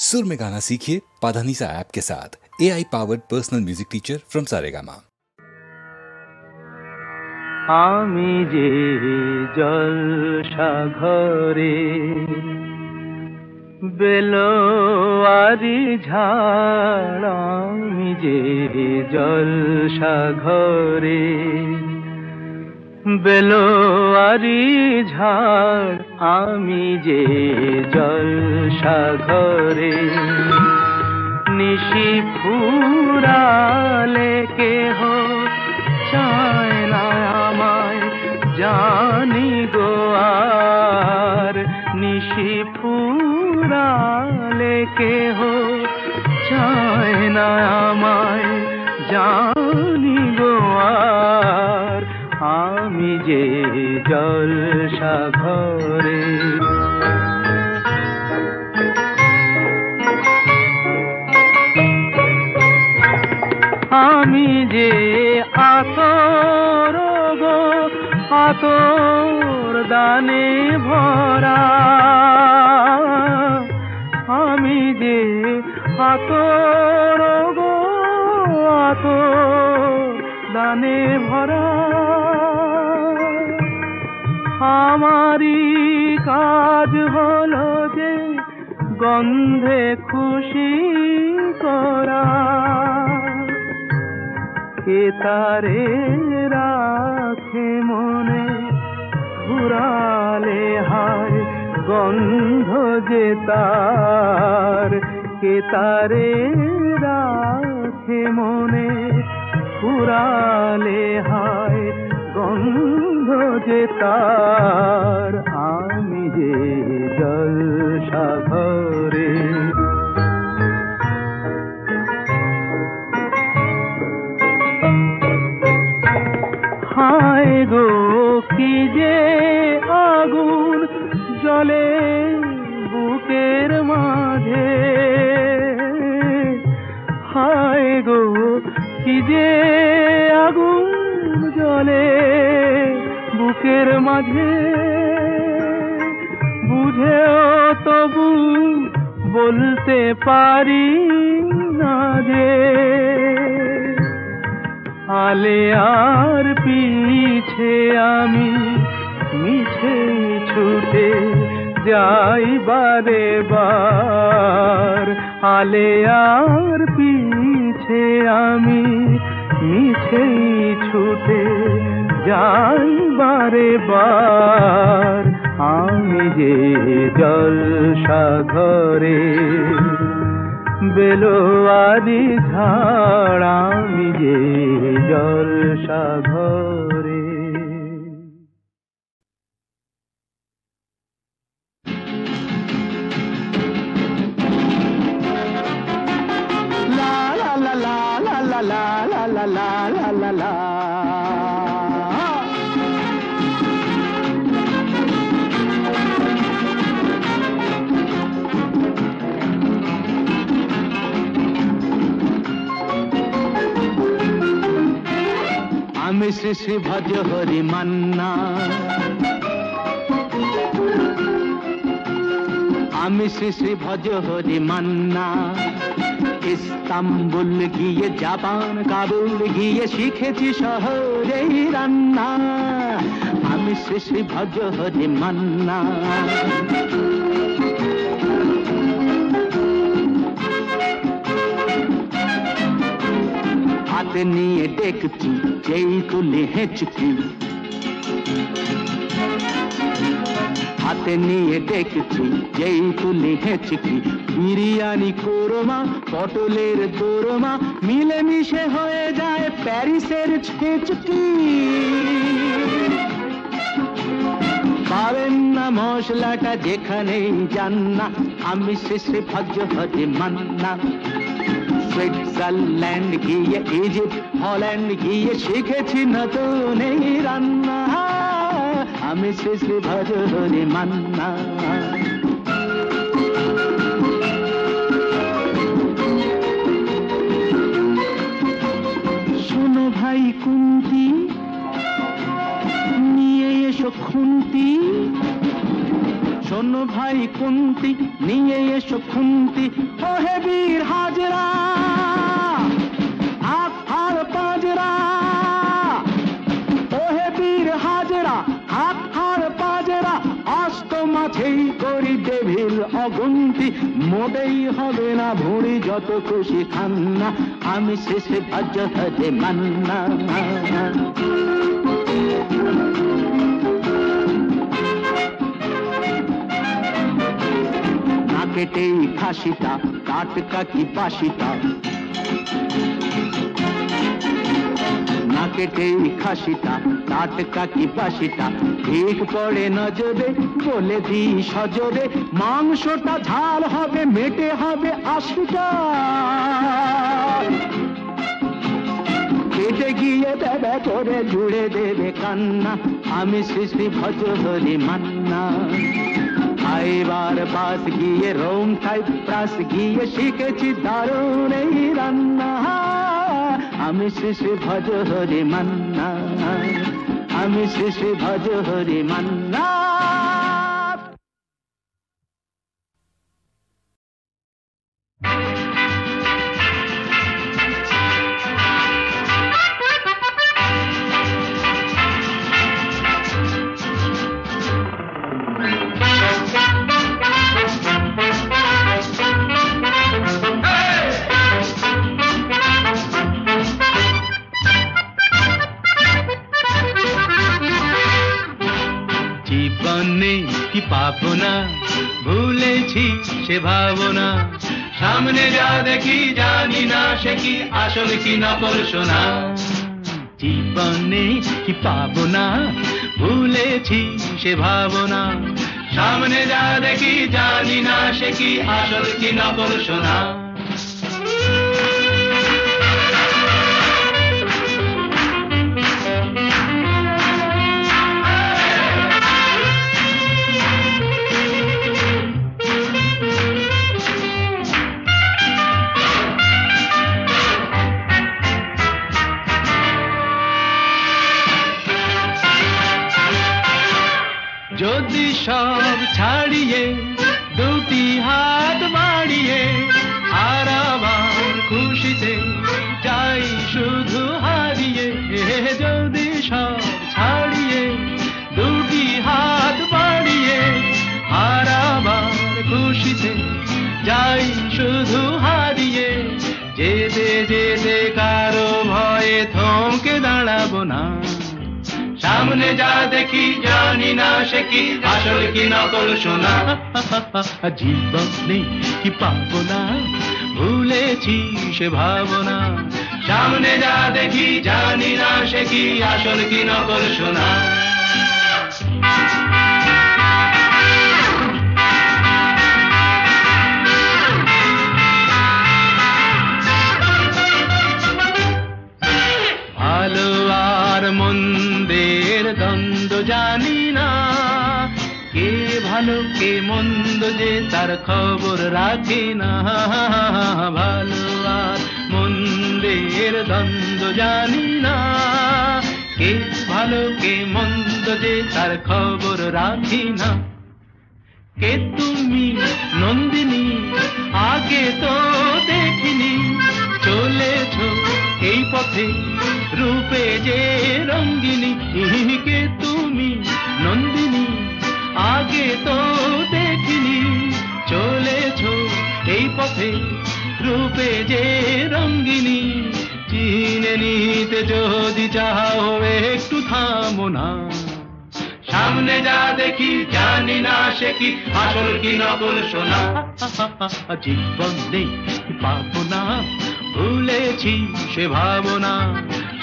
सुर में गाना सीखिए पाधानीसा ऐप के साथ। AI powered personal music teacher from Saregama. আমি যে জলসা ঘরে বেলোয়ারি ঝাড়, আমি যে জলসা ঘরে বেলোয়ারি ঝাড়, আমি যে জলসা ঘরে নিশি ফুরালে কেহ চায় না আমায়, জানি গো আর নিশি ফুরালে কেহ চায় না আমায়, জানি গো আর আমি যে জলসা ঘরে। আমি যে আতর গো আতর দানে ভরা, আমি যে আতর গো আতর দানে ভরা, আমারই কাজ হলো যে গন্ধে খুশি করা, কে তারে রাখে মনে ঘুরালে হায় গন্ধ যে তার, কে তারে রাখে মনে ঘুরালে হায় গন্ধ যে তার, আমি যে জলসা ঘরে। হায় গো কি যে আগুন জ্বলে বুকের মাঝে, হায় গো কি যে আগুন জ্বলে বুকের মাঝে, বুঝেও তবু বলতে পারি না যে আলে আর পিছে আমি মিছে ছুটে যাই বারে বার, আলে আর পিছে আমি মিছে ছুটে যাই বারে বার, আমি যে জলসা ঘরে বেলোয়ারি ঝাড়, আমি যে জলসা ঘরে। লা লা লা লা লা লা লা লা লা লা লা লা। আমি শ্রী শ্রী ভজ হরি মান্না, আমি শ্রী শ্রী ভজ হরি মান্না, ইস্তাম্বুল গিয়ে জাপান কাবুল গিয়ে শিখেছি শহরেই রান্না, আমি শ্রী শ্রী ভজ হরি মান্না। হাতে নিয়ে দেখছি যেই তুলি হেঁচকি, হাতে নিয়ে দেখছি যেই তুলি হেঁচকি, বিরিয়ানি কোরমা পটলের দোরমা মিলেমিশে হয়ে যায় প্যারিসের ছেচকি। পাবেন না মশলাটা যেখানেই যান না, আমি শেষে ভজ হরি মান্না। সুইজারল্যান্ড গিয়ে ইজিপ্ট হল্যান্ড গিয়ে শিখেছি নতুন এই রান্না, আমি শ্রী শ্রী ভজ হরি মান্না। শোনো ভাই কুন্তি, নিয়ে এসো খুন্তি, শোনো ভাই কুন্তি নিয়ে এসো খুন্তি ওহে বীর হাজরা হাত হার পাজরা ওহে বীর হাজরা হাত হার পাজরা অস্ত মাঝেই করি ডেভিল অগুন্তি মোটেই হবে না ভুঁড়ি যত খুশি খান্না আমি শেষে ভাজ্য হতে মান্না না কেটেই খাসিটা টাটকা কি বাসিটা না কেটেই খাসিটা টাটকা কি বাসিটা ঠিক পড়ে নজরে বলে দি সজরে মাংসটা ঝাল হবে মেটে হবে 80টা কেটে গিয়ে দেবে করে জুড়ে দেবে কান্না আমি শ্রী শ্রী ভজ হরি মান্না খাইবার পাশ গিয়ে রোম খাই প্রাস গিয়ে শিখেছি দারুণ এই রান্না আমি শ্রী শ্রী ভজ হরি মান্না আমি শ্রী শ্রী ভজ হরি মান্না কি পাবো না ভুলেছি সে ভাবনা সামনে যা দেখি জানি না সে কি আসল কি নকল শোনা জীবনে কি পাবো না ভুলেছি সে ভাবনা সামনে যা দেখি জানি না সে কি আসল কি নকল শোনা যদি সব ছাড়িয়ে দুটি হাত বাড়িয়ে আর আবার খুশিতে যাই শুধু হারিয়ে যদি সব ছাড়িয়ে দুটি হাত বাড়িয়ে আর আবার খুশিতে যাই শুধু হারিয়ে যেতে যেতে কারো ভয়ে থমকে দাঁড়াবো না সামনে যা দেখি জানি না সে কি আসল কি নকল শোনা জীবনে কি পাবো না ভুলেছি সে ভাবনা সামনে যা দেখি জানি না সে কি আসল কি নকল শোনা ভালো আর মন্দের দ্বন্দ্ব জানি না কে ভালো কে মন্দ যে তার খবর রাখে না ভালো আর মন্দের দ্বন্দ্ব জানি না কে ভালো কে মন্দ যে তার খবর রাখি না কে তুমি নন্দিনী আগে তো দেখিনি চলেছ এই পথে রূপে যে রঙ্গিনী কে তুমি নন্দিনী আগে তো দেখিনি চলেছ এই পথে রূপে যে রঙ্গিনী চিনে নিতে যদি চাও একটু থামো না সামনে যা দেখি জানি না সে কি আসল কি নকল শোনা জীবন নেই পাবো না ভুলেছি সে ভাবনা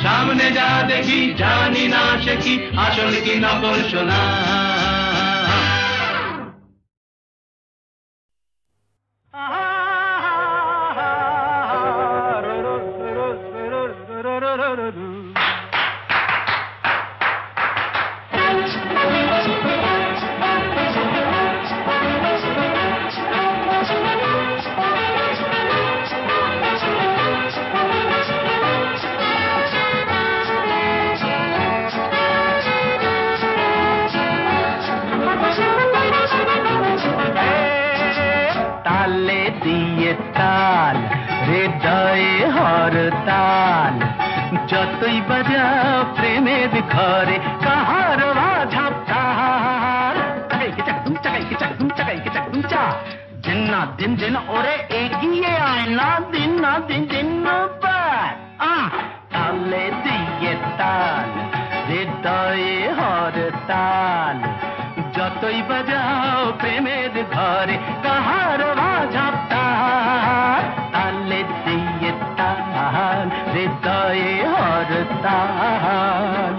সামনে যা দেখি জানি না সে কি আসল কি নকল শোনা তাল যতই বাজাও প্রেমের ঘরে কাহার বাঝাব তাল চাকাইকে চাকদুম চাকাইকে চাকদুম চাকাইকে চাকদুম চা দিন না দিন দিন ওরে এগিয়ে আয় না দিন পার তালে দিয়ে তাল হৃদয়ে হর তাল যতই বাজাও প্রেমের ঘরে কাহার বাজাব তাল তালে দিয়ে তাল হৃদয়ে হর তাল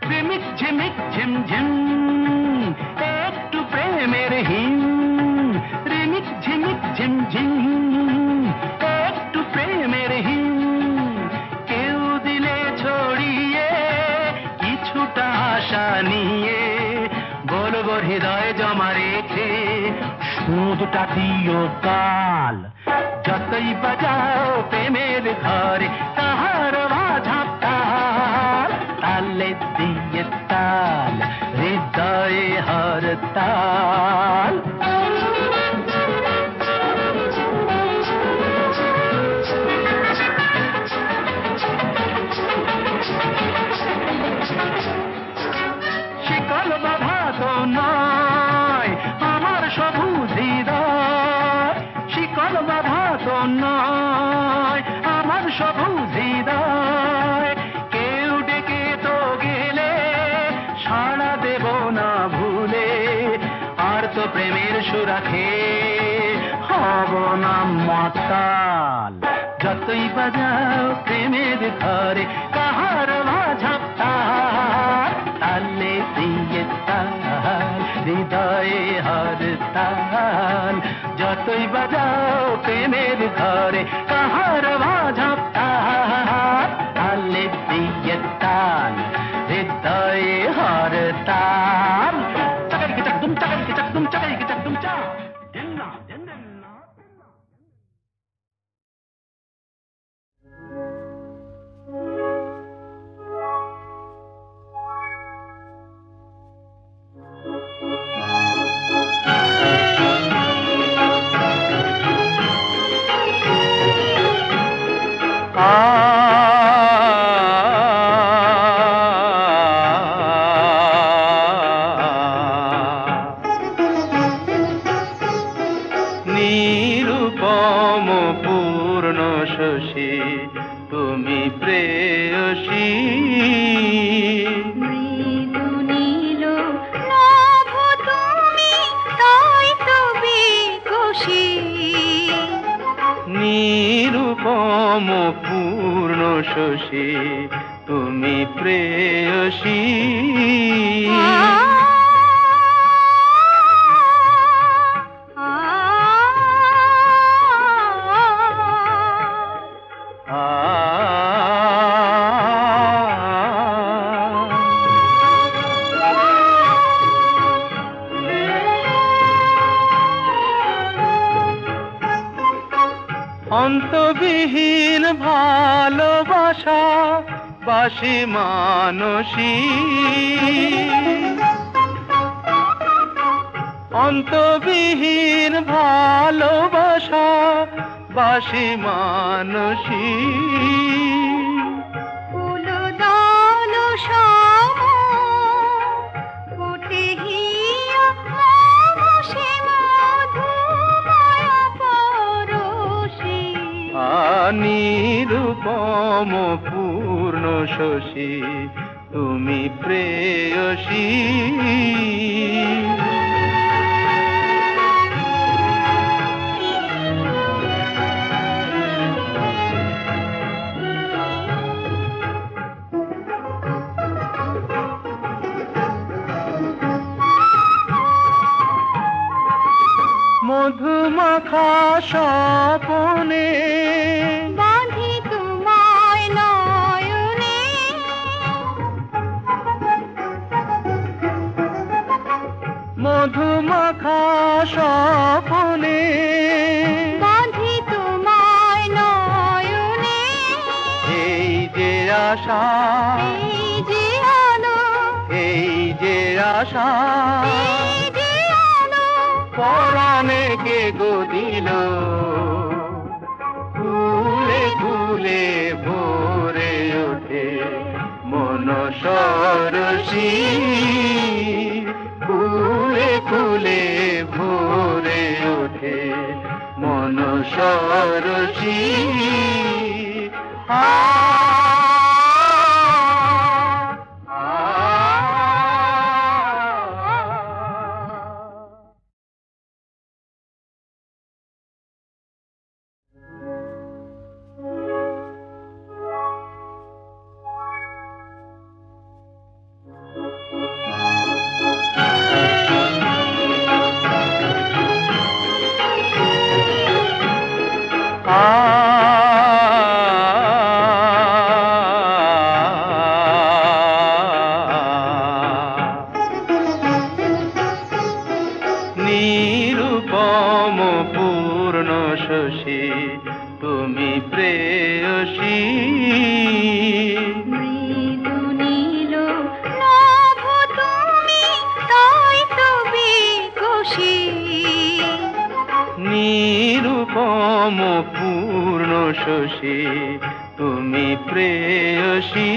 প্রেমিক ঝিমিক ঝিমঝিম একটু প্রেমের হিম রিমিক ঝিমিক ঝিমঝিম একটু প্রেমের হিম কেউ দিলে ছড়িয়ে কিছুটা আশা নিয়ে বলবো হৃদয় জমা রেখে সুদটা দিও কাল যতই বাজাও প্রেমের ঘরে তাহার বাঝাব তাল তালে দিয়ে তাল হৃদয়ে হর তাল শিকল বাধা তো নয় আমার সবুজ হৃদয় শিকল বাধা তো নয় আমার সবুজ হৃদয় কেউ ডেকে তো গেলে সাড়া দেব না ভুলে আর তো প্রেমের সুরাখে হব না মাতাল যতই বাজাও প্রেমের ঘরে কাহার বাঝাব তাল তালে দিয়ে তাল হৃদয়ে হর তাল যতই বাজাও প্রেমের ঘরে কাহার বাঝাব তাল তালে দিয়ে তাল হৃদয়ে হর তাল চাকাইকে চাকদুম চাকাইকে চাকদুম চাকাইকে চাকদুম চা দিন না দিন দিন না নিরুপম পূর্ণ শশী তুমি প্রেয়সী মৃদু নীল নভ তুমি তাই তো বিকশী নিরুপম পূর্ণ শশী তুমি প্রেয়সী অন্তবিহীন ভালোবাসা বাসি মানসী অন্তবিহীন ভালোবাসা বাসি মানসী ফুল দল সম ফোটে হিয়া মম সে মধুময় পরশী নিরুপম পূর্ণ শশী তুমি প্রেয়সী মধুমাখা স্বপনে বাঁধি তোমায় নয়নে মধুমাখা স্বপনে বাঁধি তোমায় নয়নে এই যে আশা এই যে আশা পরাণে কে গো দিল ফুলে ফুলে ভরে ওঠে মন সরসী ফুলে ফুলে ভরে ওঠে মন সরসী নিরুপম পূর্ণ শশী তুমি প্রেয়সী মৃদু নীল নভ তুমি তাই তো বিকশী নিরুপম পূর্ণ শশী তুমি প্রেয়সী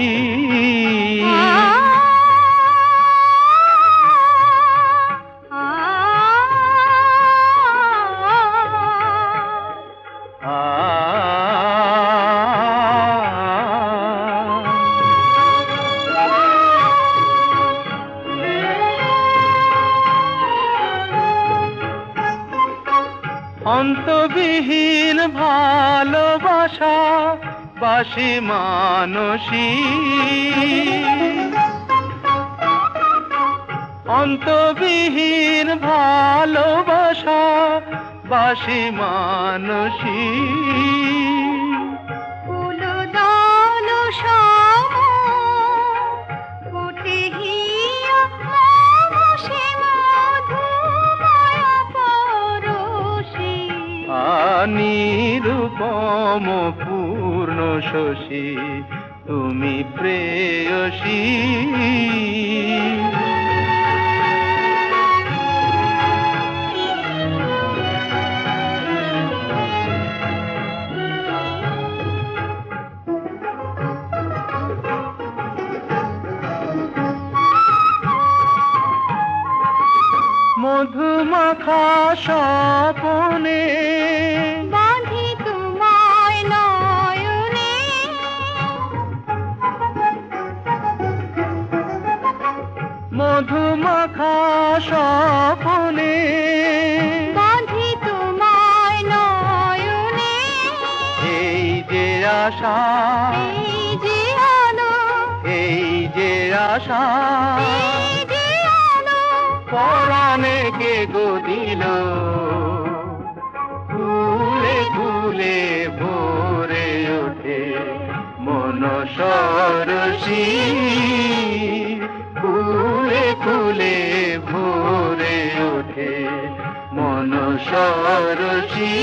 অন্তবিহীন ভালোবাসা বাসি মানসী অন্তবিহীন ভালোবাসা বাসি মানসী ফুলদল সম ফোটে হিয়া মম সে মধুময় পরশী নিরুপম পূর্ণ শশী তুমি প্রেয়সী মধুমাখা স্বপনে বাঁধি তোমায় নয়নে মধুমাখা স্বপনে বাঁধি তোমায় নয়নে এই যে আশা এই যে আলো এই যে আশা এই যে আলো পরাণে কে গো দিল ফুলে ফুলে ভরে ওঠে মন সরসী ফুলে ফুলে ভরে ওঠে মন সরসী